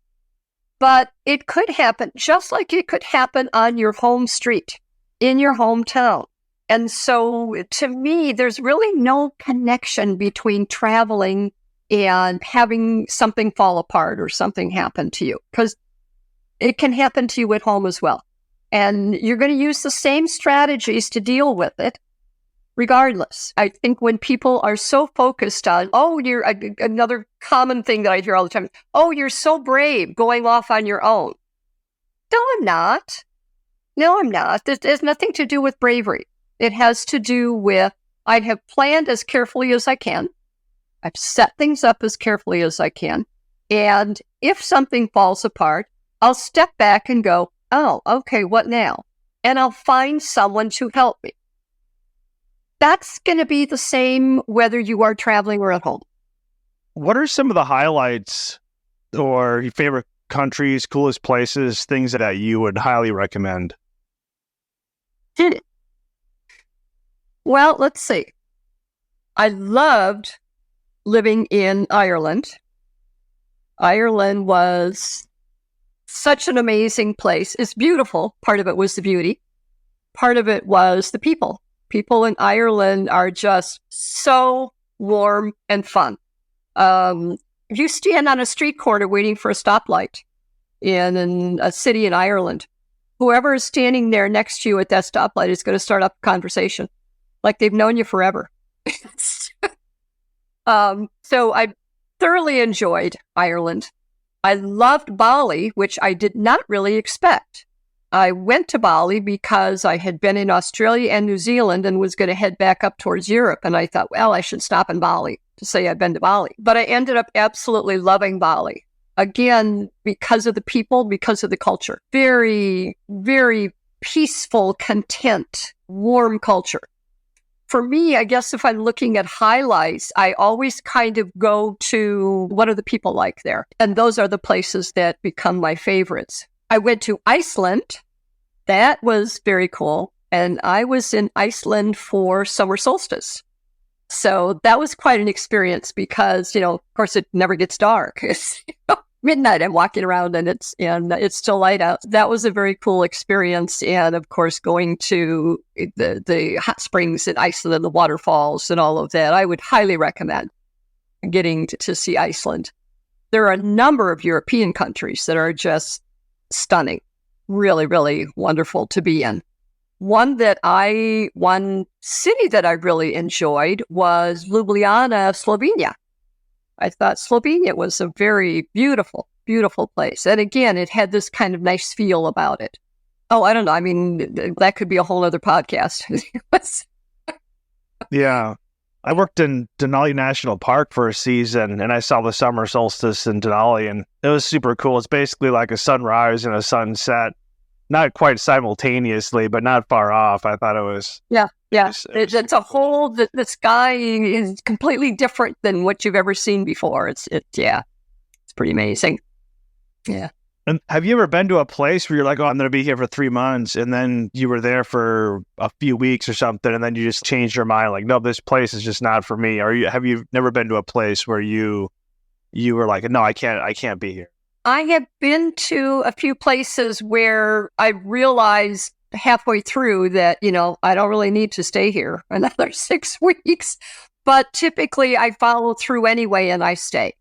But it could happen just like it could happen on your home street, in your hometown. And so to me, there's really no connection between traveling and having something fall apart or something happen to you, because it can happen to you at home as well. And you're going to use the same strategies to deal with it regardless. I think when people are so focused on, you're another common thing that I hear all the time. Oh, you're so brave going off on your own. No, I'm not. No, I'm not. It has nothing to do with bravery. It has to do with I have planned as carefully as I can. I've set things up as carefully as I can. And if something falls apart, I'll step back and go, oh, okay, what now? And I'll find someone to help me. That's going to be the same whether you are traveling or at home. What are some of the highlights or your favorite countries, coolest places, things that you would highly recommend? Well, let's see. I loved living in Ireland. Ireland was such an amazing place. It's beautiful. Part of it was the beauty. Part of it was the people. People in Ireland are just so warm and fun. If you stand on a street corner waiting for a stoplight in a city in Ireland, whoever is standing there next to you at that stoplight is going to start up a conversation like they've known you forever. So I thoroughly enjoyed Ireland. I loved Bali, which I did not really expect. I went to Bali because I had been in Australia and New Zealand and was going to head back up towards Europe. And I thought, well, I should stop in Bali to say I've been to Bali. But I ended up absolutely loving Bali. Again, because of the people, because of the culture. Very, very peaceful, content, warm culture. For me, I guess if I'm looking at highlights, I always kind of go to what are the people like there? And those are the places that become my favorites. I went to Iceland. That was very cool. And I was in Iceland for summer solstice. So that was quite an experience because, of course, it never gets dark. It's midnight. I'm walking around and it's still light out. That was a very cool experience. And of course, going to the hot springs in Iceland and the waterfalls and all of that, I would highly recommend getting to see Iceland. There are a number of European countries that are just stunning, really, really wonderful to be in. One city that I really enjoyed was Ljubljana, Slovenia. I thought Slovenia was a very beautiful, beautiful place. And again, it had this kind of nice feel about it. Oh, I don't know. I mean, that could be a whole other podcast. Yeah. I worked in Denali National Park for a season, and I saw the summer solstice in Denali, and it was super cool. It's basically like a sunrise and a sunset, not quite simultaneously, but not far off. I thought it was... Yeah. It's a whole... The sky is completely different than what you've ever seen before. It's pretty amazing. Yeah. And have you ever been to a place where you're like, oh, I'm going to be here for 3 months, and then you were there for a few weeks or something, and then you just changed your mind, like, no, this place is just not for me? Or have you never been to a place where you were like, no, I can't be here? I have been to a few places where I realized halfway through that, I don't really need to stay here another 6 weeks. But typically I follow through anyway and I stay.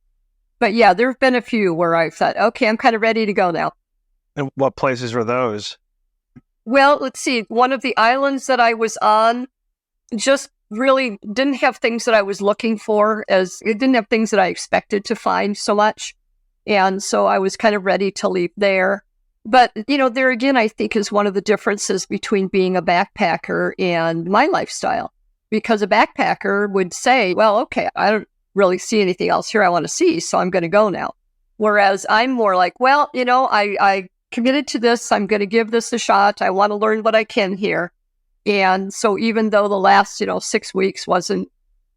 But yeah, there have been a few where I thought, okay, I'm kind of ready to go now. And what places were those? Well, let's see. One of the islands that I was on just really didn't have things that I was looking for, as it didn't have things that I expected to find so much. And so I was kind of ready to leave there. But, there again, I think is one of the differences between being a backpacker and my lifestyle. Because a backpacker would say, well, okay, I don't really see anything else here I want to see, so I'm going to go now. Whereas I'm more like, well, I committed to this. I'm going to give this a shot. I want to learn what I can here. And so even though the last, 6 weeks wasn't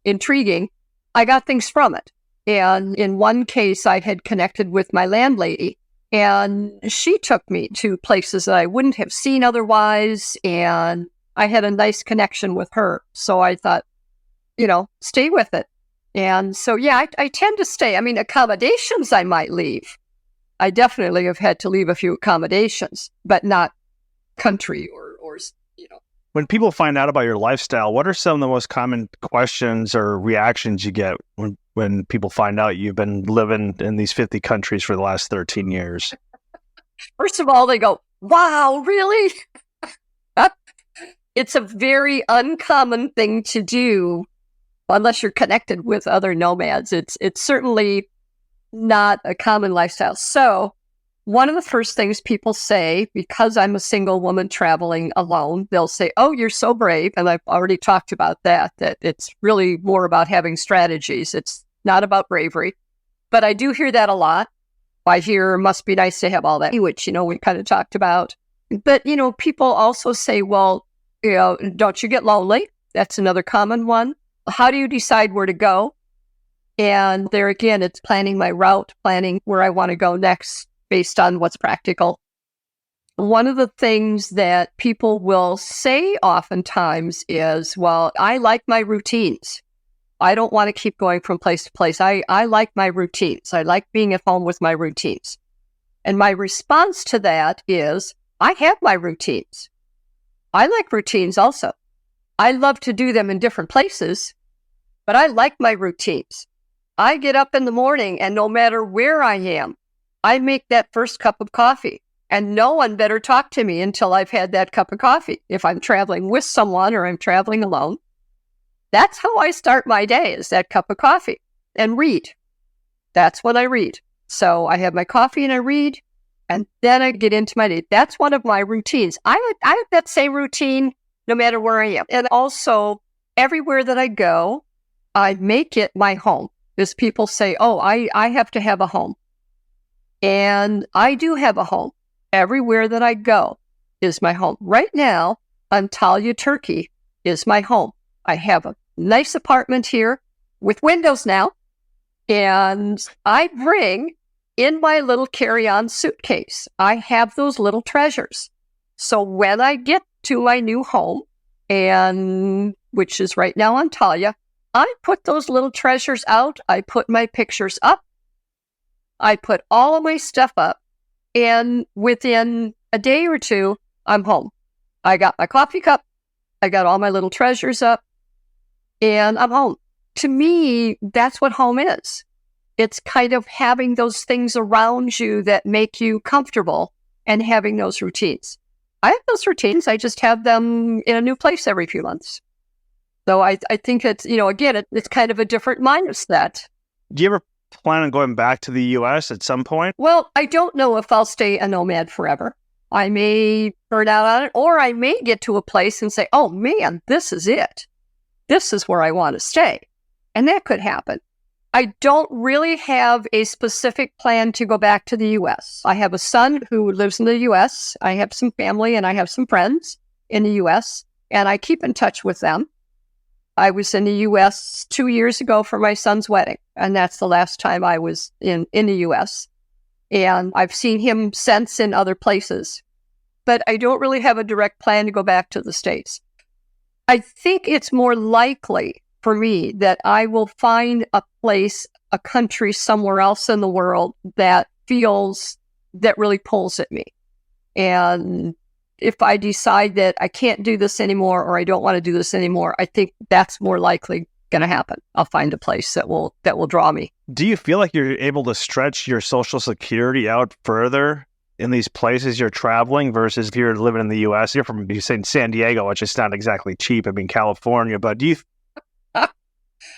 intriguing, I got things from it. And in one case, I had connected with my landlady, and she took me to places that I wouldn't have seen otherwise. And I had a nice connection with her. So I thought, stay with it. And so, yeah, I tend to stay. I mean, accommodations I might leave. I definitely have had to leave a few accommodations, but not country or. When people find out about your lifestyle, what are some of the most common questions or reactions you get when people find out you've been living in these 50 countries for the last 13 years? First of all, they go, wow, really? It's a very uncommon thing to do unless you're connected with other nomads. It's certainly not a common lifestyle. So one of the first things people say, because I'm a single woman traveling alone, they'll say, oh, you're so brave. And I've already talked about that it's really more about having strategies. It's not about bravery. But I do hear that a lot. I hear, must be nice to have all that, which, we kind of talked about. But, people also say, well, don't you get lonely? That's another common one. How do you decide where to go? And there again, it's planning my route, planning where I want to go next based on what's practical. One of the things that people will say oftentimes is, well, I like my routines. I don't want to keep going from place to place. I like my routines. I like being at home with my routines. And my response to that is, I have my routines. I like routines also. I love to do them in different places, but I like my routines. I get up in the morning, and no matter where I am, I make that first cup of coffee, and no one better talk to me until I've had that cup of coffee. If I'm traveling with someone or I'm traveling alone, that's how I start my day, is that cup of coffee, and read. That's what I read. So I have my coffee and I read, and then I get into my day. That's one of my routines. I have that same routine no matter where I am. And also, everywhere that I go, I make it my home. As people say, oh, I have to have a home. And I do have a home. Everywhere that I go is my home. Right now, Antalya, Turkey is my home. I have a nice apartment here with windows now. And I bring in my little carry-on suitcase. I have those little treasures. So when I get to my new home, and which is right now Antalya, I put those little treasures out. I put my pictures up. I put all of my stuff up, and within a day or two, I'm home. I got my coffee cup. I got all my little treasures up, and I'm home. To me, that's what home is. It's kind of having those things around you that make you comfortable and having those routines. I have those routines. I just have them in a new place every few months. So I think it's, again, it's kind of a different mindset. Do you ever plan on going back to the U.S. at some point? Well, I don't know if I'll stay a nomad forever. I may burn out on it, or I may get to a place and say, oh man, this is it. this is where I want to stay. And that could happen. I don't really have a specific plan to go back to the U.S. I have a son who lives in the U.S. I have some family and I have some friends in the U.S. and I keep in touch with them. I was in the U.S. 2 years ago for my son's wedding, and that's the last time I was in the U.S. And I've seen him since in other places, but I don't really have a direct plan to go back to the States. I think it's more likely for me that I will find a place, a country somewhere else in the world that really pulls at me. And if I decide that I can't do this anymore or I don't want to do this anymore, I think that's more likely going to happen. I'll find a place that will draw me. Do you feel like you're able to stretch your Social Security out further in these places you're traveling versus if you're living in the U.S.? You're saying San Diego, which is not exactly cheap. I mean, California, but do you...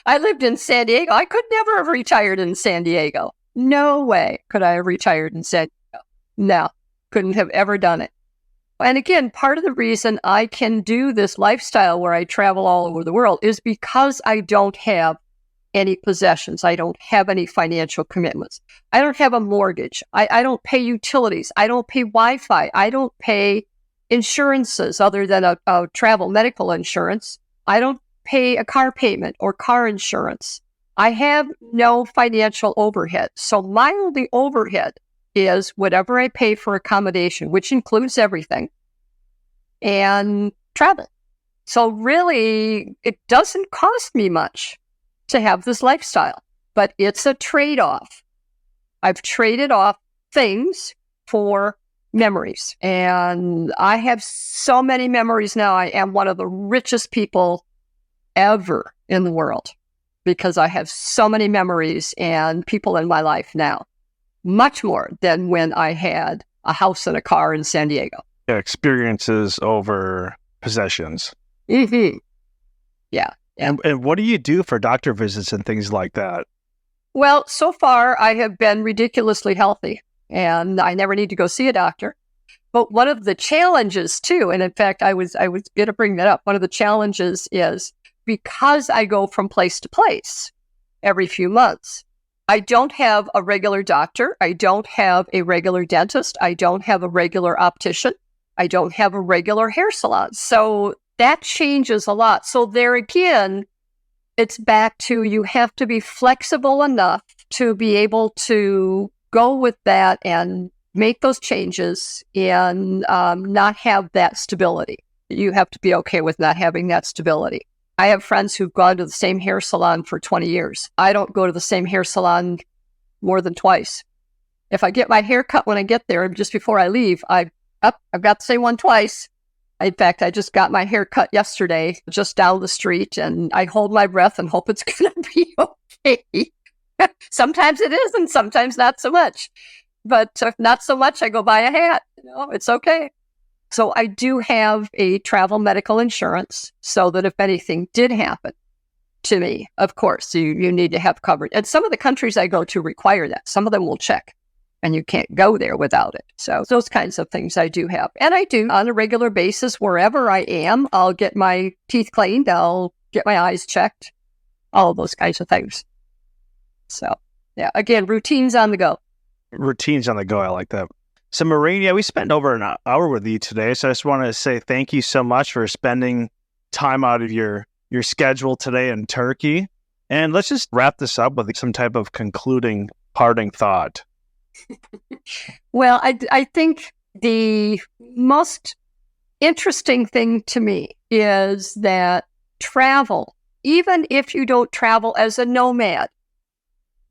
I lived in San Diego. I could never have retired in San Diego. No way could I have retired in San Diego. No, couldn't have ever done it. And again, part of the reason I can do this lifestyle where I travel all over the world is because I don't have any possessions. I don't have any financial commitments. I don't have a mortgage. I don't pay utilities. I don't pay Wi-Fi. I don't pay insurances other than a travel medical insurance. I don't pay a car payment or car insurance. I have no financial overhead. So my only overhead is whatever I pay for accommodation, which includes everything, and travel. So really, it doesn't cost me much to have this lifestyle, but it's a trade-off. I've traded off things for memories, and I have so many memories now. I am one of the richest people ever in the world because I have so many memories and people in my life now. Much more than when I had a house and a car in San Diego. Yeah, experiences over possessions. Mm-hmm. Yeah. And what do you do for doctor visits and things like that? Well, so far I have been ridiculously healthy and I never need to go see a doctor. But one of the challenges too, and in fact, I was going to bring that up. One of the challenges is because I go from place to place every few months, I don't have a regular doctor. I don't have a regular dentist. I don't have a regular optician. I don't have a regular hair salon. So that changes a lot. So there again, it's back to you have to be flexible enough to be able to go with that and make those changes and not have that stability. You have to be okay with not having that stability. I have friends who've gone to the same hair salon for 20 years. I don't go to the same hair salon more than twice. If I get my hair cut when I get there, just before I leave, I've got the same one twice. In fact, I just got my hair cut yesterday, just down the street, and I hold my breath and hope it's going to be okay. Sometimes it is, and sometimes not so much. But if not so much, I go buy a hat. It's okay. So I do have a travel medical insurance so that if anything did happen to me, of course, you need to have coverage. And some of the countries I go to require that. Some of them will check and you can't go there without it. So those kinds of things I do have. And I do on a regular basis, wherever I am, I'll get my teeth cleaned. I'll get my eyes checked, all of those kinds of things. So yeah, again, routines on the go. Routines on the go. I like that. So Maureen, we spent over an hour with you today. So I just want to say thank you so much for spending time out of your schedule today in Turkey. And let's just wrap this up with some type of concluding parting thought. Well, I think the most interesting thing to me is that travel, even if you don't travel as a nomad,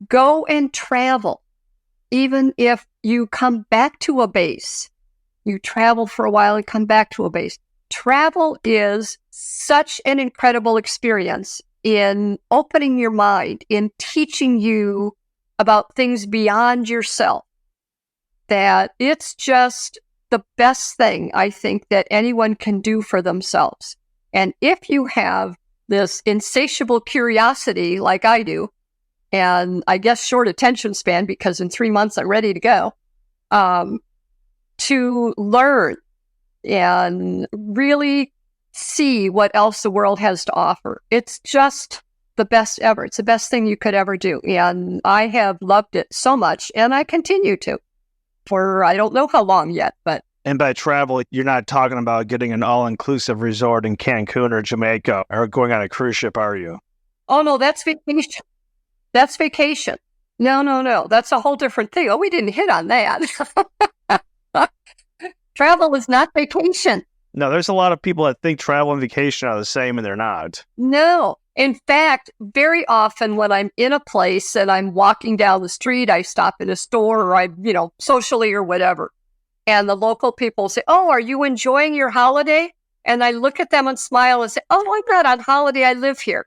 go and travel. Even if you come back to a base, you travel for a while and come back to a base. Travel is such an incredible experience in opening your mind, in teaching you about things beyond yourself, that it's just the best thing I think that anyone can do for themselves. And if you have this insatiable curiosity like I do, and I guess short attention span because in 3 months I'm ready to go, to learn and really see what else the world has to offer. It's just the best ever. It's the best thing you could ever do. And I have loved it so much, and I continue to for I don't know how long yet, but. And by travel, you're not talking about getting an all-inclusive resort in Cancun or Jamaica or going on a cruise ship, are you? Oh, no, that's vacation. That's vacation. No. That's a whole different thing. Oh, we didn't hit on that. Travel is not vacation. No, there's a lot of people that think travel and vacation are the same, and they're not. No. In fact, very often when I'm in a place and I'm walking down the street, I stop in a store or I, socially or whatever. And the local people say, "Oh, are you enjoying your holiday?" And I look at them and smile and say, "Oh, I'm not on holiday. I live here."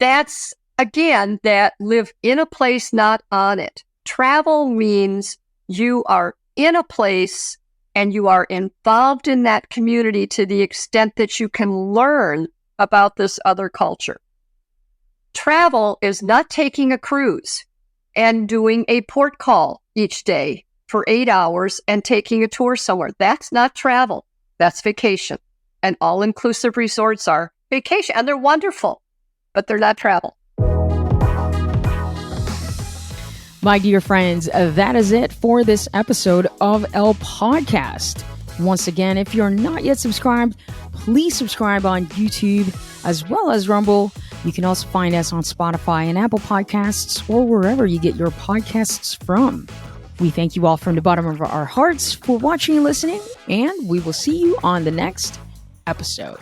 That's, again, that live in a place, not on it. Travel means you are in a place and you are involved in that community to the extent that you can learn about this other culture. Travel is not taking a cruise and doing a port call each day for 8 hours and taking a tour somewhere. That's not travel. That's vacation. And all-inclusive resorts are vacation, and they're wonderful, but they're not travel. My dear friends, that is it for this episode of El Podcast. Once again, if you're not yet subscribed, please subscribe on YouTube as well as Rumble. You can also find us on Spotify and Apple Podcasts or wherever you get your podcasts from. We thank you all from the bottom of our hearts for watching and listening, and we will see you on the next episode.